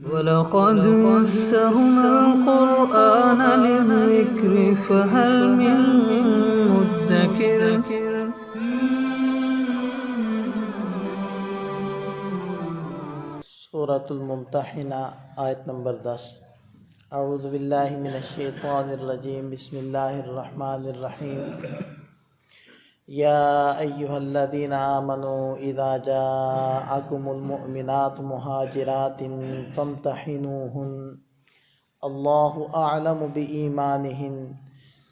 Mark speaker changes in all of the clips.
Speaker 1: وَلَقَدْ يَسَّرْنَا الْقُرْآنَ لِلذِّكْرِ فَهَلْ مِن مُّدَّكِرٍ
Speaker 2: سورۃ الممتحنہ آیت نمبر 10۔ اعوذ باللہ من الشیطان الرجیم، بسم اللہ الرحمن الرحیم۔ یا ایہا الذین آمنوا اذا جاءکم المؤمنات مہاجرات فامتحنوہن اللہ اعلم بایمانہن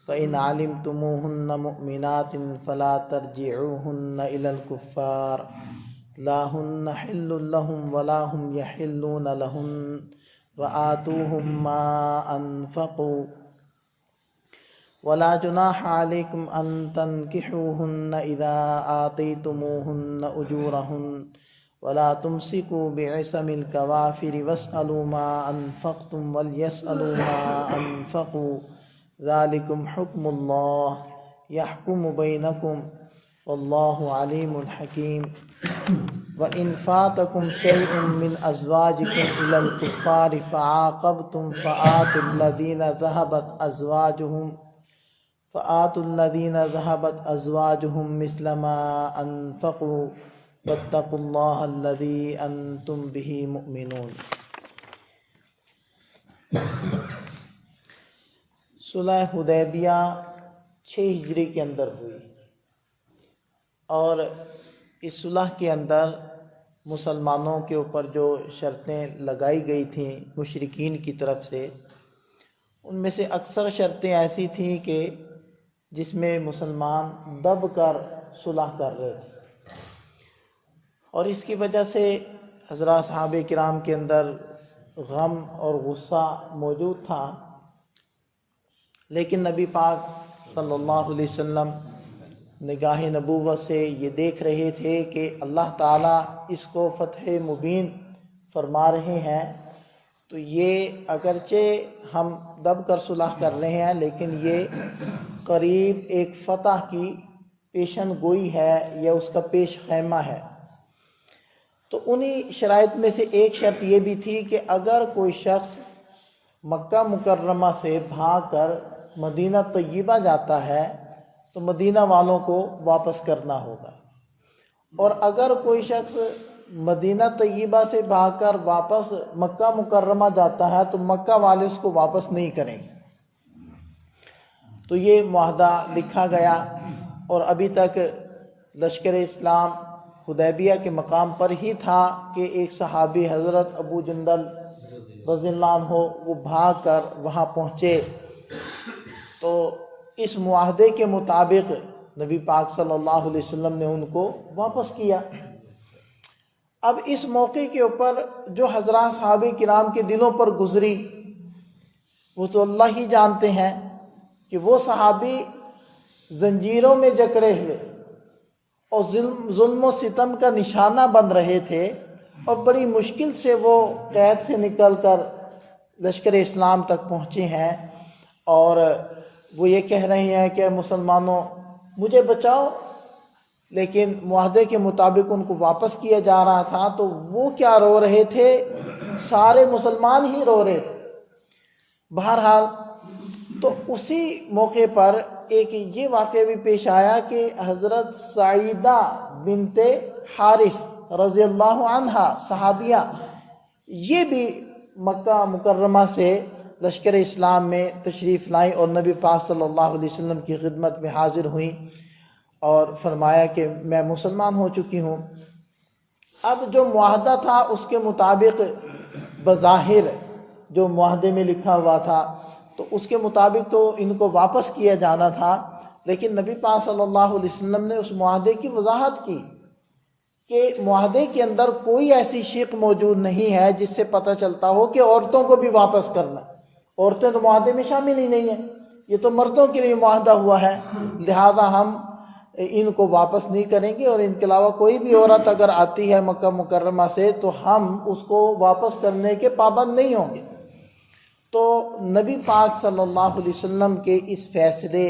Speaker 2: فإن علمتموہن مؤمنات فلا ترجعوہن الی الکفار لا ہن حل لهم ولا هم يحلون لهم وآتوهم ما أنفقوا ولا جناح عليكم أن تنكحوهن إذا آتيتموهن أجورهن ولا تمسكوا بعصم الكوافر واسألوا ما أنفقتم وليسألوا ما أنفقوا ذلكم حكم الله يحكم بينكم والله عليم حكيم۔ وَإِنْ فَاتَكُمْ شَيْءٌ مِّنْ أَزْوَاجِكُمْ إِلَى الْكُفَّارِ فَعَاقَبْتُمْ فَآتُوا الَّذِينَ ذَهَبَتْ أَزْوَاجُهُمْ مِثْلَ مَا أَنفَقُوا وَاتَّقُوا اللَّهَ الَّذِي أَنْتُمْ بِهِ مُؤْمِنُونَ۔ صلح حدیبیہ 6 ہجری کے اندر ہوئی، اور اس صلح کے اندر مسلمانوں کے اوپر جو شرطیں لگائی گئی تھیں مشرکین کی طرف سے، ان میں سے اکثر شرطیں ایسی تھیں کہ جس میں مسلمان دب کر صلح کر رہے تھے، اور اس کی وجہ سے حضرات صحابہ کرام کے اندر غم اور غصہ موجود تھا۔ لیکن نبی پاک صلی اللہ علیہ وسلم نگاہ نبوت سے یہ دیکھ رہے تھے کہ اللہ تعالیٰ اس کو فتح مبین فرما رہے ہیں، تو یہ اگرچہ ہم دب کر صلح کر رہے ہیں لیکن یہ قریب ایک فتح کی پیشن گوئی ہے یا اس کا پیش خیمہ ہے۔ تو انہی شرائط میں سے ایک شرط یہ بھی تھی کہ اگر کوئی شخص مکہ مکرمہ سے بھاگ کر مدینہ طیبہ جاتا ہے تو مدینہ والوں کو واپس کرنا ہوگا، اور اگر کوئی شخص مدینہ طیبہ سے بھاگ کر واپس مکہ مکرمہ جاتا ہے تو مکہ والے اس کو واپس نہیں کریں گے۔ تو یہ معاہدہ لکھا گیا، اور ابھی تک لشکر اسلام حدیبیہ کے مقام پر ہی تھا کہ ایک صحابی حضرت ابو جندل رضی اللہ عنہ وہ بھاگ کر وہاں پہنچے۔ تو اس معاہدے کے مطابق نبی پاک صلی اللہ علیہ وسلم نے ان کو واپس کیا۔ اب اس موقع کے اوپر جو حضرات صحابہ کرام کے دلوں پر گزری وہ تو اللہ ہی جانتے ہیں، کہ وہ صحابی زنجیروں میں جکڑے ہوئے اور ظلم و ستم کا نشانہ بن رہے تھے، اور بڑی مشکل سے وہ قید سے نکل کر لشکر اسلام تک پہنچے ہیں، اور وہ یہ کہہ رہے ہیں کہ مسلمانوں مجھے بچاؤ، لیکن معاہدے کے مطابق ان کو واپس کیا جا رہا تھا۔ تو وہ کیا رو رہے تھے؟ سارے مسلمان ہی رو رہے تھے۔ بہرحال تو اسی موقع پر ایک یہ واقعہ بھی پیش آیا کہ حضرت سعیدہ بنت حارث رضی اللہ عنہ صحابیہ، یہ بھی مکہ مکرمہ سے لشکر اسلام میں تشریف لائیں اور نبی پاک صلی اللہ علیہ وسلم کی خدمت میں حاضر ہوئیں اور فرمایا کہ میں مسلمان ہو چکی ہوں۔ اب جو معاہدہ تھا اس کے مطابق بظاہر جو معاہدے میں لکھا ہوا تھا تو اس کے مطابق تو ان کو واپس کیا جانا تھا، لیکن نبی پاک صلی اللہ علیہ وسلم نے اس معاہدے کی وضاحت کی کہ معاہدے کے اندر کوئی ایسی شق موجود نہیں ہے جس سے پتہ چلتا ہو کہ عورتوں کو بھی واپس کرنا۔ عورتیں تو معاہدے میں شامل ہی نہیں ہیں، یہ تو مردوں کے لیے معاہدہ ہوا ہے، لہذا ہم ان کو واپس نہیں کریں گے، اور ان کے علاوہ کوئی بھی عورت اگر آتی ہے مکہ مکرمہ سے تو ہم اس کو واپس کرنے کے پابند نہیں ہوں گے۔ تو نبی پاک صلی اللہ علیہ وسلم کے اس فیصلے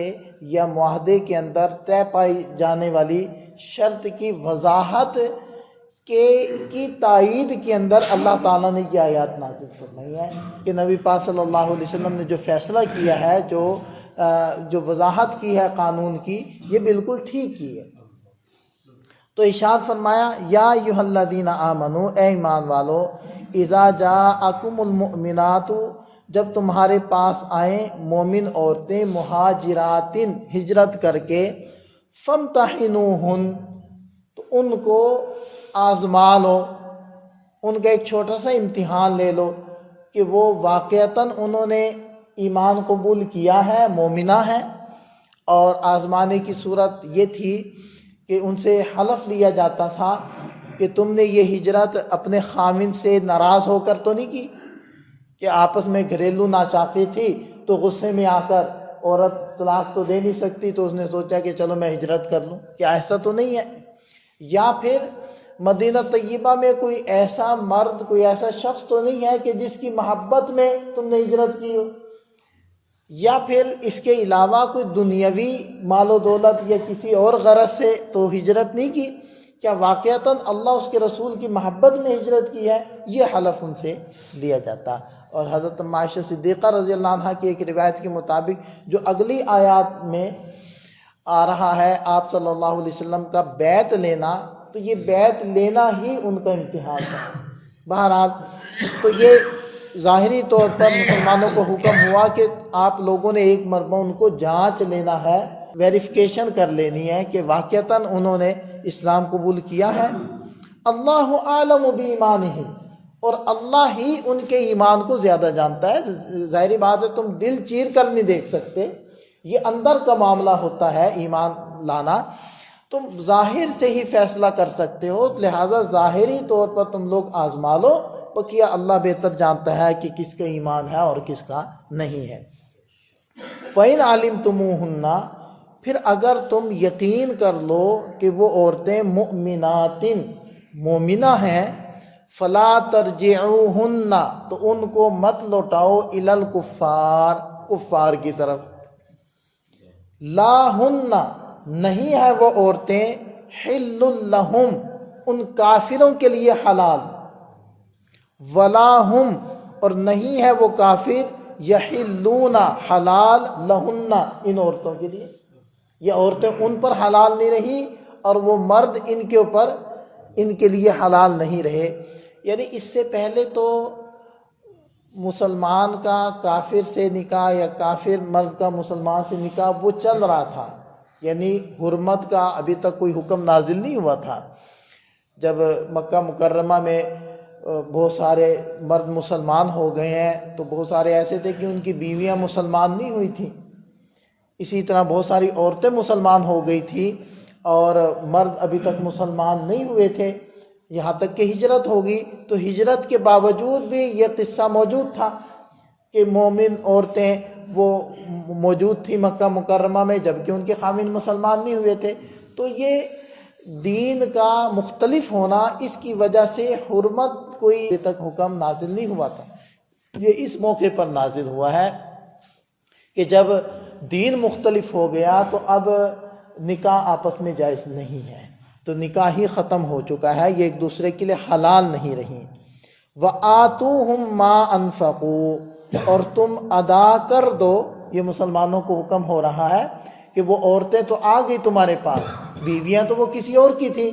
Speaker 2: یا معاہدے کے اندر طے پائی جانے والی شرط کی وضاحت کی تائید کے اندر اللہ تعالیٰ نے یہ آیات نازل فرمائی ہے کہ نبی پاک صلی اللہ علیہ وسلم نے جو فیصلہ کیا ہے، جو وضاحت کی ہے قانون کی، یہ بالکل ٹھیک کی ہے۔ تو ارشاد فرمایا یا ایھا الذین آمنو، اے ایمان والو، اذا جاءکم المؤمنات، جب تمہارے پاس آئیں مومن عورتیں، مہاجرات، ہجرت کر کے، فامتحنوہن، تو ان کو آزما لو، ان کا ایک چھوٹا سا امتحان لے لو کہ وہ واقعتاً انہوں نے ایمان قبول کیا ہے، مومنہ ہے۔ اور آزمانے کی صورت یہ تھی کہ ان سے حلف لیا جاتا تھا کہ تم نے یہ ہجرت اپنے خاوند سے ناراض ہو کر تو نہیں کی، کہ آپس میں گھریلو ناچاقی تھی تو غصے میں آ کر عورت طلاق تو دے نہیں سکتی، تو اس نے سوچا کہ چلو میں ہجرت کر لوں، کیا ایسا تو نہیں ہے؟ یا پھر مدینہ طیبہ میں کوئی ایسا مرد، کوئی ایسا شخص تو نہیں ہے کہ جس کی محبت میں تم نے ہجرت کی ہو؟ یا پھر اس کے علاوہ کوئی دنیاوی مال و دولت یا کسی اور غرض سے تو ہجرت نہیں کی؟ کیا واقعتاً اللہ اس کے رسول کی محبت میں ہجرت کی ہے؟ یہ حلف ان سے لیا جاتا۔ اور حضرت عائشہ صدیقہ رضی اللہ عنہ کی ایک روایت کے مطابق جو اگلی آیات میں آ رہا ہے آپ صلی اللہ علیہ وسلم کا بیعت لینا، تو یہ بیعت لینا ہی ان کا امتحان تھا۔ بہرحال تو یہ ظاہری طور پر مسلمانوں کو حکم ہوا کہ آپ لوگوں نے ایک مرتبہ ان کو جانچ لینا ہے، ویریفیکیشن کر لینی ہے کہ واقعتاً انہوں نے اسلام قبول کیا ہے۔ اللہ اعلم بایمانہم، اور اللہ ہی ان کے ایمان کو زیادہ جانتا ہے۔ ظاہری بات ہے تم دل چیر کر نہیں دیکھ سکتے، یہ اندر کا معاملہ ہوتا ہے ایمان لانا، تم ظاہر سے ہی فیصلہ کر سکتے ہو، لہذا ظاہری طور پر تم لوگ آزما لو، بقیہ اللہ بہتر جانتا ہے کہ کس کا ایمان ہے اور کس کا نہیں ہے۔ فَإِنْ عَلِمْتُمُوهُنَّ، پھر اگر تم یقین کر لو کہ وہ عورتیں مؤمنات، مومنہ ہیں، فَلَا تَرْجِعُوهُنَّ، تو ان کو مت لوٹاؤ، إِلَى الْكُفَّارِ، کفار کی طرف۔ لَا هُنَّ، نہیں ہے وہ عورتیں، حِلٌّ لَهُمْ، ان کافروں کے لیے حلال، وَلَا هُمْ، اور نہیں ہے وہ کافر، يَحِلُّونَ، حلال، لَهُنَّ، ان عورتوں کے لیے۔ یہ عورتیں ان پر حلال نہیں رہی اور وہ مرد ان کے اوپر، ان کے لیے حلال نہیں رہے۔ یعنی اس سے پہلے تو مسلمان کا کافر سے نکاح یا کافر مرد کا مسلمان سے نکاح وہ چل رہا تھا، یعنی حرمت کا ابھی تک کوئی حکم نازل نہیں ہوا تھا۔ جب مکہ مکرمہ میں بہت سارے مرد مسلمان ہو گئے ہیں تو بہت سارے ایسے تھے کہ ان کی بیویاں مسلمان نہیں ہوئی تھیں، اسی طرح بہت ساری عورتیں مسلمان ہو گئی تھی اور مرد ابھی تک مسلمان نہیں ہوئے تھے، یہاں تک کہ ہجرت ہوگی۔ تو ہجرت کے باوجود بھی یہ قصہ موجود تھا کہ مومن عورتیں وہ موجود تھی مکہ مکرمہ میں جبکہ ان کے خاوند مسلمان نہیں ہوئے تھے۔ تو یہ دین کا مختلف ہونا، اس کی وجہ سے حرمت کوئی ابھی تک حکم نازل نہیں ہوا تھا، یہ اس موقع پر نازل ہوا ہے کہ جب دین مختلف ہو گیا تو اب نکاح آپس میں جائز نہیں ہے، تو نکاح ہی ختم ہو چکا ہے، یہ ایک دوسرے کے لیے حلال نہیں رہی۔ وَآتُوهُمْ مَا أَنفَقُوا، اور تم ادا کر دو، یہ مسلمانوں کو حکم ہو رہا ہے کہ وہ عورتیں تو آ گئی تمہارے پاس، بیویاں تو وہ کسی اور کی تھیں،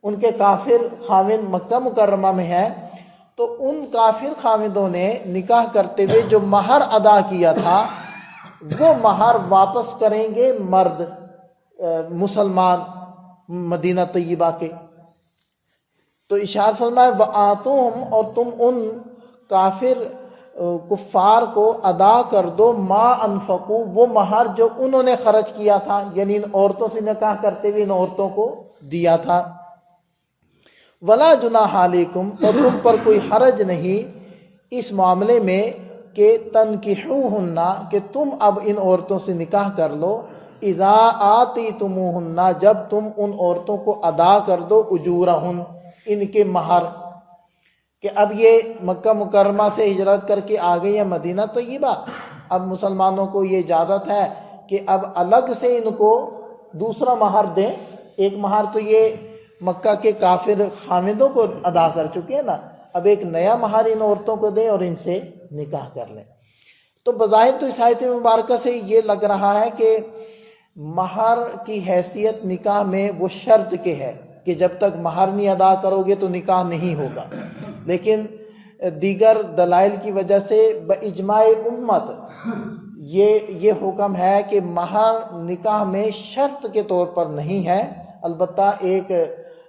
Speaker 2: ان کے کافر خاوند مکہ مکرمہ میں ہیں، تو ان کافر خاوندوں نے نکاح کرتے ہوئے جو مہر ادا کیا تھا وہ مہر واپس کریں گے مرد مسلمان مدینہ طیبہ کے۔ تو ارشاد فرمایا وَآتُوهُمْ، اور تم ان کافر کفار کو ادا کر دو، ما انفقوا، وہ مہر جو انہوں نے خرچ کیا تھا، یعنی ان عورتوں سے نکاح کرتے ہوئے ان عورتوں کو دیا تھا۔ وَلَا جُنَاحَ عَلَيْكُمْ، اور تم پر کوئی حرج نہیں اس معاملے میں کہ تنکحوہن، کہ تم اب ان عورتوں سے نکاح کر لو، اذا آتیتموہن، جب تم ان عورتوں کو ادا کر دو، اجورہن، ان کے مہر، کہ اب یہ مکہ مکرمہ سے ہجرت کر کے آ گئی ہے مدینہ طیبہ، اب مسلمانوں کو یہ اجازت ہے کہ اب الگ سے ان کو دوسرا مہر دیں۔ ایک مہر تو یہ مکہ کے کافر خامدوں کو ادا کر چکے ہیں نا، اب ایک نیا مہر ان عورتوں کو دیں اور ان سے نکاح کر لیں۔ تو بظاہر تو اس آیت مبارکہ سے یہ لگ رہا ہے کہ مہر کی حیثیت نکاح میں وہ شرط کے ہے کہ جب تک مہر نہیں ادا کرو گے تو نکاح نہیں ہوگا، لیکن دیگر دلائل کی وجہ سے باجماع امت یہ حکم ہے کہ مہر نکاح میں شرط کے طور پر نہیں ہے، البتہ ایک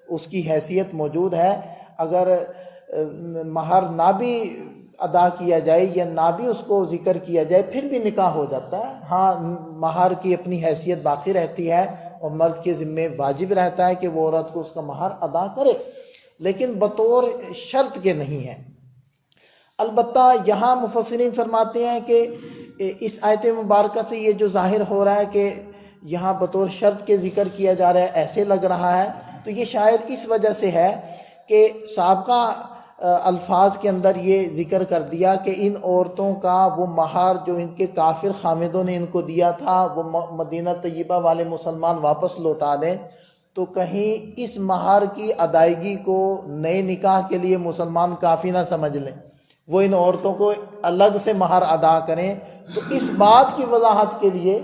Speaker 2: اس کی حیثیت موجود ہے۔ اگر مہر نہ بھی ادا کیا جائے یا نہ بھی اس کو ذکر کیا جائے پھر بھی نکاح ہو جاتا ہے۔ ہاں، مہر کی اپنی حیثیت باقی رہتی ہے اور مرد کے ذمے واجب رہتا ہے کہ وہ عورت کو اس کا مہر ادا کرے، لیکن بطور شرط کے نہیں ہے۔ البتہ یہاں مفسرین فرماتے ہیں کہ اس آیت مبارکہ سے یہ جو ظاہر ہو رہا ہے کہ یہاں بطور شرط کے ذکر کیا جا رہا ہے، ایسے لگ رہا ہے تو یہ شاید اس وجہ سے ہے کہ سابقہ الفاظ کے اندر یہ ذکر کر دیا کہ ان عورتوں کا وہ مہر جو ان کے کافر خامدوں نے ان کو دیا تھا وہ مدینہ طیبہ والے مسلمان واپس لوٹا دیں، تو کہیں اس مہر کی ادائیگی کو نئے نکاح کے لیے مسلمان کافی نہ سمجھ لیں، وہ ان عورتوں کو الگ سے مہر ادا کریں۔ تو اس بات کی وضاحت کے لیے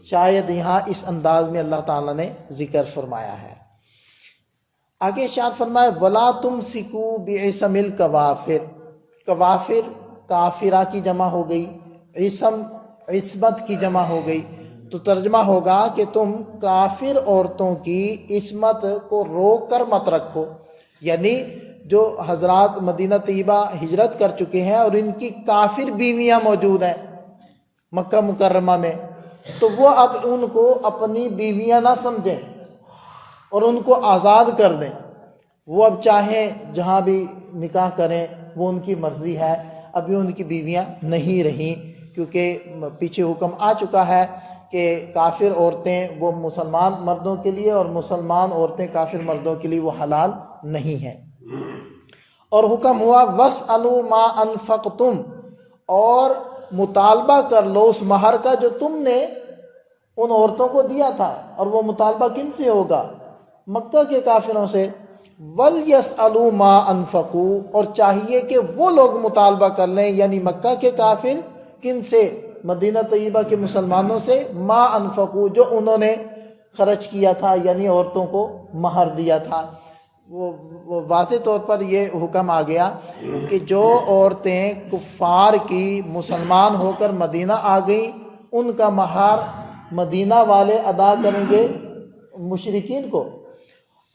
Speaker 2: شاید یہاں اس انداز میں اللہ تعالیٰ نے ذکر فرمایا ہے۔ آگے ارشاد فرمایا وَلَا تُمْسِكُوا بِعِصَمِ الْكَوَافِرِ، کوافر کافرہ کی جمع ہو گئی، عصم عصمت کی جمع ہو گئی، تو ترجمہ ہوگا کہ تم کافر عورتوں کی عصمت کو روک کر مت رکھو، یعنی جو حضرات مدینہ طیبہ ہجرت کر چکے ہیں اور ان کی کافر بیویاں موجود ہیں مکہ مکرمہ میں، تو وہ اب ان کو اپنی بیویاں نہ سمجھیں اور ان کو آزاد کر دیں۔ وہ اب چاہیں جہاں بھی نکاح کریں، وہ ان کی مرضی ہے، ابھی ان کی بیویاں نہیں رہیں، کیونکہ پیچھے حکم آ چکا ہے کہ کافر عورتیں وہ مسلمان مردوں کے لیے اور مسلمان عورتیں کافر مردوں کے لیے وہ حلال نہیں ہیں۔ اور حکم ہوا وَاسْأَلُوا مَا أَنفَقْتُمْ، اور مطالبہ کر لو اس مہر کا جو تم نے ان عورتوں کو دیا تھا، اور وہ مطالبہ کن سے ہوگا؟ مکہ کے کافروں سے۔ وَلْيَسْأَلُوا مَا أَنفَقُوا، اور چاہیے کہ وہ لوگ مطالبہ کر لیں، یعنی مکہ کے کافر کن سے؟ مدینہ طیبہ کے مسلمانوں سے، ما انفقوا، جو انہوں نے خرچ کیا تھا، یعنی عورتوں کو مہر دیا تھا۔ وہ واضح طور پر یہ حکم آ گیا کہ جو عورتیں کفار کی مسلمان ہو کر مدینہ آ گئیں ان کا مہر مدینہ والے ادا کریں گے مشرکین کو،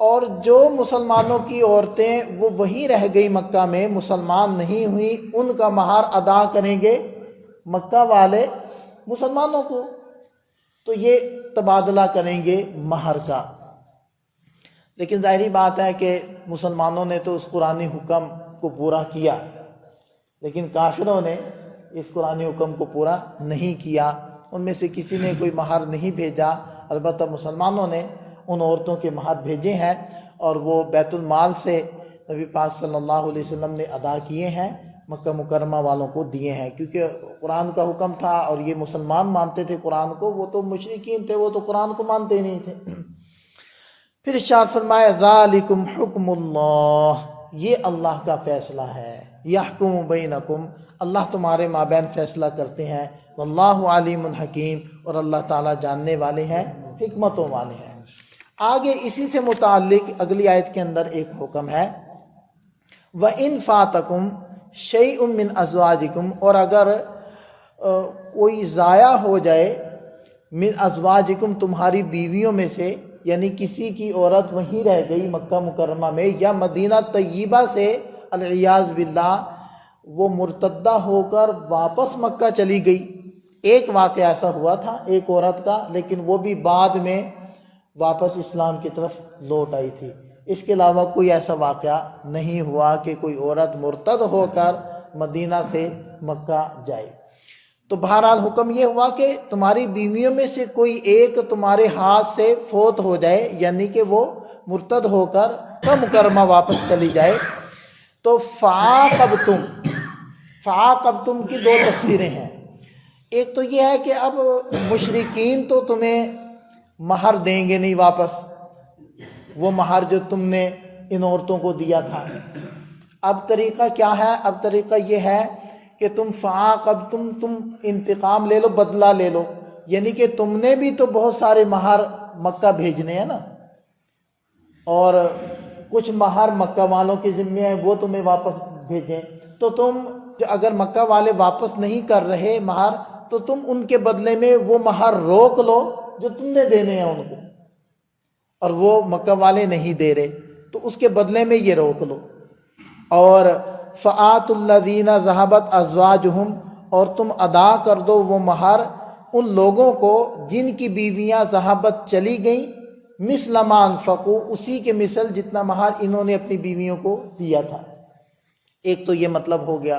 Speaker 2: اور جو مسلمانوں کی عورتیں وہ وہیں رہ گئی مکہ میں مسلمان نہیں ہوئی ان کا مہر ادا کریں گے مکہ والے مسلمانوں کو، تو یہ تبادلہ کریں گے مہر کا۔ لیکن ظاہری بات ہے کہ مسلمانوں نے تو اس قرآنی حکم کو پورا کیا، لیکن کافروں نے اس قرآنی حکم کو پورا نہیں کیا، ان میں سے کسی نے کوئی مہر نہیں بھیجا۔ البتہ مسلمانوں نے ان عورتوں کے مہر بھیجے ہیں اور وہ بیت المال سے نبی پاک صلی اللہ علیہ وسلم نے ادا کیے ہیں، مکہ مکرمہ والوں کو دیے ہیں، کیونکہ قرآن کا حکم تھا اور یہ مسلمان مانتے تھے قرآن کو، وہ تو مشرکین تھے، وہ تو قرآن کو مانتے ہی نہیں تھے۔ پھر ارشاد فرمایا ذالکم حکم اللہ، یہ اللہ کا فیصلہ ہے، یحکم بینکم، اللہ تمہارے مابین فیصلہ کرتے ہیں، واللہ علیم حکیم، اور اللہ تعالیٰ جاننے والے ہیں، حکمتوں والے ہیں۔ آگے اسی سے متعلق اگلی آیت کے اندر ایک حکم ہے وَإِن فَاتَكُمْ شَيْءٌ مِّنْ أَزْوَاجِكُمْ، اور اگر کوئی ضائع ہو جائے من ازواجکم، تمہاری بیویوں میں سے، یعنی کسی کی عورت وہیں رہ گئی مکہ مکرمہ میں یا مدینہ طیبہ سے العیاذ باللہ وہ مرتدہ ہو کر واپس مکہ چلی گئی۔ ایک واقعہ ایسا ہوا تھا ایک عورت کا، لیکن وہ بھی بعد میں واپس اسلام کی طرف لوٹ آئی تھی۔ اس کے علاوہ کوئی ایسا واقعہ نہیں ہوا کہ کوئی عورت مرتد ہو کر مدینہ سے مکہ جائے۔ تو بہرحال حکم یہ ہوا کہ تمہاری بیویوں میں سے کوئی ایک تمہارے ہاتھ سے فوت ہو جائے، یعنی کہ وہ مرتد ہو کر مکرمہ واپس چلی جائے، تو فعاقبتم کی دو تفسیریں ہیں۔ ایک تو یہ ہے کہ اب مشرکین تو تمہیں مہر دیں گے نہیں واپس، وہ مہر جو تم نے ان عورتوں کو دیا تھا۔ اب طریقہ کیا ہے؟ اب طریقہ یہ ہے کہ تم فعاقبتم، تم انتقام لے لو، بدلہ لے لو، یعنی کہ تم نے بھی تو بہت سارے مہر مکہ بھیجنے ہیں نا، اور کچھ مہر مکہ والوں کے ذمے ہیں، وہ تمہیں واپس بھیجیں، تو تم اگر مکہ والے واپس نہیں کر رہے مہر تو تم ان کے بدلے میں وہ مہر روک لو جو تم نے دینے ہیں ان کو، اور وہ مکہ والے نہیں دے رہے تو اس کے بدلے میں یہ روک لو۔ اور فآتوا الذین ذہبت ازواجہم، اور تم ادا کر دو وہ مہر ان لوگوں کو جن کی بیویاں ذہبت چلی گئیں، مثل ما انفقوا، اسی کے مثل جتنا مہر انہوں نے اپنی بیویوں کو دیا تھا۔ ایک تو یہ مطلب ہو گیا۔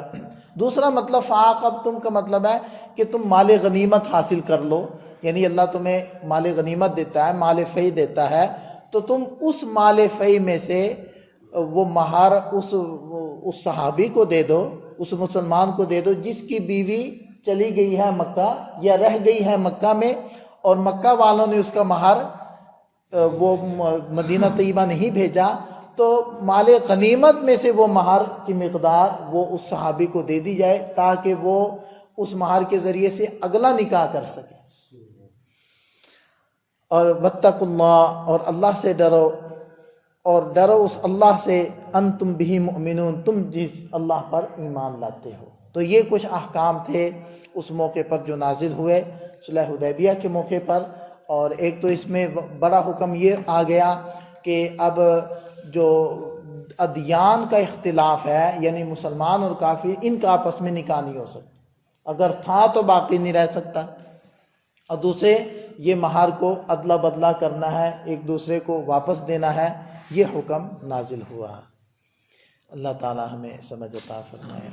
Speaker 2: دوسرا مطلب فعاقبتم کا مطلب ہے کہ تم مال غنیمت حاصل کر لو، یعنی اللہ تمہیں مال غنیمت دیتا ہے، مال فی دیتا ہے، تو تم اس مال فی میں سے وہ مہر اس صحابی کو دے دو، اس مسلمان کو دے دو جس کی بیوی چلی گئی ہے مکہ یا رہ گئی ہے مکہ میں، اور مکہ والوں نے اس کا مہر وہ مدینہ طیبہ نہیں بھیجا، تو مال غنیمت میں سے وہ مہر کی مقدار وہ اس صحابی کو دے دی جائے تاکہ وہ اس مہر کے ذریعے سے اگلا نکاح کر سکے۔ اور واتقوا اللہ، اور اللہ سے ڈرو، اور ڈرو اس اللہ سے، انتم بہ مؤمنون، تم جس اللہ پر ایمان لاتے ہو۔ تو یہ کچھ احکام تھے اس موقع پر جو نازل ہوئے صلح حدیبیہ کے موقع پر۔ اور ایک تو اس میں بڑا حکم یہ آ گیا کہ اب جو ادیان کا اختلاف ہے، یعنی مسلمان اور کافر، ان کا آپس میں نکاح نہیں ہو سکتا، اگر تھا تو باقی نہیں رہ سکتا۔ اور دوسرے یہ مہر کو ادلا بدلا کرنا ہے، ایک دوسرے کو واپس دینا ہے، یہ حکم نازل ہوا۔ اللہ تعالی ہمیں سمجھ عطا فرمائے۔